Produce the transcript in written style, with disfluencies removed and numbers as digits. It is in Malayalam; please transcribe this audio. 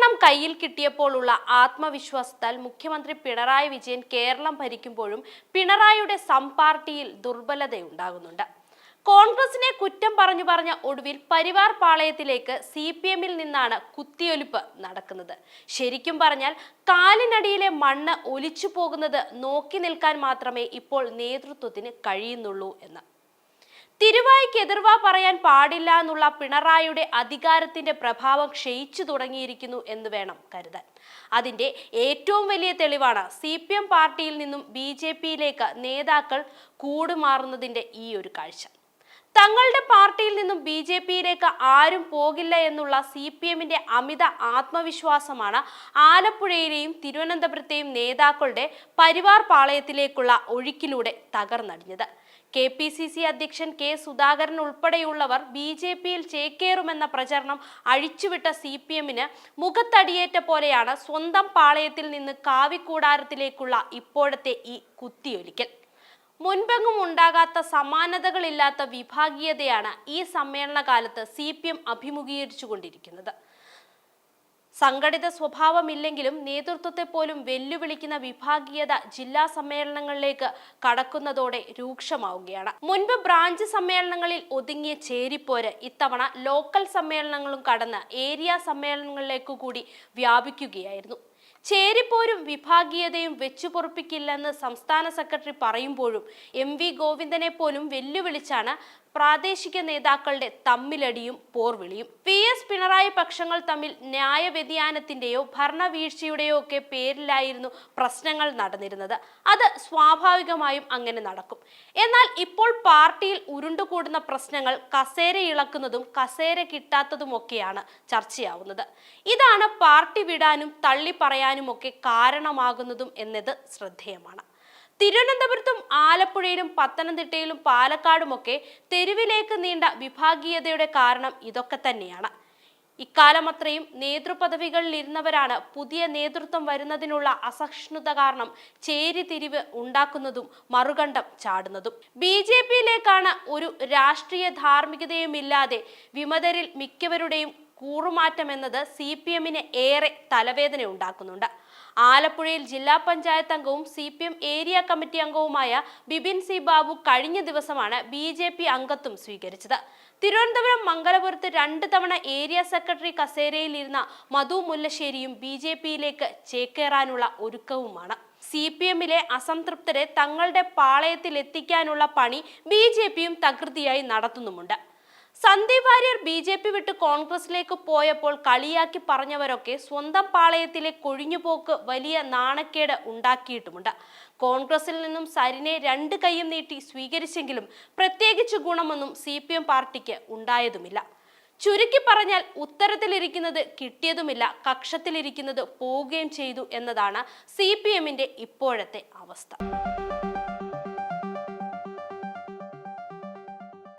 ഭരണം കയ്യിൽ കിട്ടിയപ്പോഴുള്ള ആത്മവിശ്വാസത്താൽ മുഖ്യമന്ത്രി പിണറായി വിജയൻ കേരളം ഭരിക്കുമ്പോഴും പിണറായിയുടെ സംപാർട്ടിയിൽ ദുർബലതയുണ്ടാകുന്നുണ്ട്. കോൺഗ്രസിനെ കുറ്റം പറഞ്ഞ് ഒടുവിൽ പരിവാർ പാളയത്തിലേക്ക് CPM-ൽ നിന്നാണ് കുത്തിയൊലിപ്പ് നടക്കുന്നത്. ശരിക്കും പറഞ്ഞാൽ കാലിനടിയിലെ മണ്ണ് ഒലിച്ചു പോകുന്നത് നോക്കി നിൽക്കാൻ മാത്രമേ ഇപ്പോൾ നേതൃത്വത്തിന് കഴിയുന്നുള്ളൂ എന്ന്. തിരുവായ്ക്ക് എതിർവാ പറയാൻ പാടില്ല എന്നുള്ള പിണറായിയുടെ അധികാരത്തിന്റെ പ്രഭാവം ക്ഷയിച്ചു തുടങ്ങിയിരിക്കുന്നു എന്ന് വേണം കരുതാൻ. അതിന്റെ ഏറ്റവും വലിയ തെളിവാണ് CPM പാർട്ടിയിൽ നിന്നും BJP-യിലേക്ക് നേതാക്കൾ കൂടുമാറുന്നതിന്റെ ഈ ഒരു കാഴ്ച. തങ്ങളുടെ പാർട്ടിയിൽ നിന്നും BJP-യിലേക്ക് ആരും പോകില്ല എന്നുള്ള CPM-ന്റെ അമിത ആത്മവിശ്വാസമാണ് ആലപ്പുഴയിലെയും തിരുവനന്തപുരത്തെയും നേതാക്കളുടെ പരിവാർ പാളയത്തിലേക്കുള്ള ഒഴുക്കിലൂടെ തകർന്നടിഞ്ഞത്. KPCC അധ്യക്ഷൻ K. സുധാകരൻ ഉൾപ്പെടെയുള്ളവർ BJP-യിൽ ചേക്കേറുമെന്ന പ്രചരണം അഴിച്ചുവിട്ട CPM-ന് മുഖത്തടിയേറ്റ പോലെയാണ് സ്വന്തം പാളയത്തിൽ നിന്ന് കാവിക്കൂടാരത്തിലേക്കുള്ള ഇപ്പോഴത്തെ ഈ കുത്തിയൊലിക്കൽ. മുൻപെങ്ങും ഉണ്ടാകാത്ത സമാനതകളില്ലാത്ത വിഭാഗീയതയാണ് ഈ സമ്മേളന കാലത്ത് CPM അഭിമുഖീകരിച്ചുകൊണ്ടിരിക്കുന്നത്. സംഘടിത സ്വഭാവമില്ലെങ്കിലും നേതൃത്വത്തെ പോലും വെല്ലുവിളിക്കുന്ന വിഭാഗീയത ജില്ലാ സമ്മേളനങ്ങളിലേക്ക് കടക്കുന്നതോടെ രൂക്ഷമാവുകയാണ്. മുൻപ് ബ്രാഞ്ച് സമ്മേളനങ്ങളിൽ ഒതുങ്ങിയ ചേരിപ്പോര് ഇത്തവണ ലോക്കൽ സമ്മേളനങ്ങളും കടന്ന് ഏരിയ സമ്മേളനങ്ങളിലേക്കു കൂടി വ്യാപിക്കുകയായിരുന്നു. ചേരിപ്പോരും വിഭാഗീയതയും വെച്ചുപൊറുപ്പിക്കില്ലെന്ന് സംസ്ഥാന സെക്രട്ടറി പറയുമ്പോഴും MV ഗോവിന്ദനെ പോലും വെല്ലുവിളിച്ചാണ് പ്രാദേശിക നേതാക്കളുടെ തമ്മിലടിയും പോർവിളിയും. PS പിണറായി പക്ഷങ്ങൾ തമ്മിൽ ന്യായ വ്യതിയാനത്തിന്റെയോ ഭരണവീഴ്ചയുടെയോ ഒക്കെ പേരിലായിരുന്നു പ്രശ്നങ്ങൾ നടന്നിരുന്നത്. അത് സ്വാഭാവികമായും അങ്ങനെ നടക്കും. എന്നാൽ ഇപ്പോൾ പാർട്ടിയിൽ ഉരുണ്ടുകൂടുന്ന പ്രശ്നങ്ങൾ കസേര ഇളക്കുന്നതും കസേര കിട്ടാത്തതുമൊക്കെയാണ് ചർച്ചയാവുന്നത്. ഇതാണ് പാർട്ടി വിടാനും തള്ളി പറയാനുമൊക്കെ കാരണമാകുന്നതും എന്നത് ശ്രദ്ധേയമാണ്. തിരുവനന്തപുരത്തും ആലപ്പുഴയിലും പത്തനംതിട്ടയിലും പാലക്കാടുമൊക്കെ തെരുവിലേക്ക് നീണ്ട വിഭാഗീയതയുടെ കാരണം ഇതൊക്കെ തന്നെയാണ്. ഇക്കാലമത്രയും നേതൃപദവികളിൽ ഇരുന്നവരാണ് പുതിയ നേതൃത്വം വരുന്നതിനുള്ള അസഹിഷ്ണുത കാരണം ചേരിതിരിവ് ഉണ്ടാക്കുന്നതും മറുകണ്ഠം ചാടുന്നതും. BJP-യിലേക്കാണ് ഒരു രാഷ്ട്രീയ ധാർമ്മികതയുമില്ലാതെ വിമതരിൽ മിക്കവരുടെയും കൂറുമാറ്റമെന്നത് CPM-ന് ഏറെ തലവേദന ഉണ്ടാക്കുന്നുണ്ട്. ആലപ്പുഴയിൽ ജില്ലാ പഞ്ചായത്ത് അംഗവും CPM ഏരിയ കമ്മിറ്റി അംഗവുമായ ബിപിൻ സി ബാബു കഴിഞ്ഞ ദിവസമാണ് BJP അംഗത്വം സ്വീകരിച്ചത്. തിരുവനന്തപുരം മംഗലപുരത്ത് 2 തവണ ഏരിയ സെക്രട്ടറി കസേരയിൽ ഇരുന്ന മധു മുല്ലശ്ശേരിയും BJP-യിലേക്ക് ചേക്കേറാനുള്ള ഒരുക്കവുമാണ്. CPM-ലെ അസംതൃപ്തരെ തങ്ങളുടെ പാളയത്തിൽ എത്തിക്കാനുള്ള പണി BJP-യും തകൃതിയായി നടത്തുന്നുമുണ്ട്. സന്ദീപ് വാര്യർ BJP വിട്ട് കോൺഗ്രസിലേക്ക് പോയപ്പോൾ കളിയാക്കി പറഞ്ഞവരൊക്കെ സ്വന്തം പാളയത്തിലെ കൊഴിഞ്ഞുപോക്ക് വലിയ നാണക്കേട് ഉണ്ടാക്കിയിട്ടുമുണ്ട്. കോൺഗ്രസിൽ നിന്നും സരിനെ 2 കൈയും നീട്ടി സ്വീകരിച്ചെങ്കിലും പ്രത്യേകിച്ച് ഗുണമൊന്നും CPM പാർട്ടിക്ക് ഉണ്ടായതുമില്ല. ചുരുക്കി പറഞ്ഞാൽ ഉത്തരത്തിലിരിക്കുന്നത് കിട്ടിയതുമില്ല, കക്ഷത്തിലിരിക്കുന്നത് പോവുകയും ചെയ്തു എന്നതാണ് CPM-ന്റെ ഇപ്പോഴത്തെ അവസ്ഥ.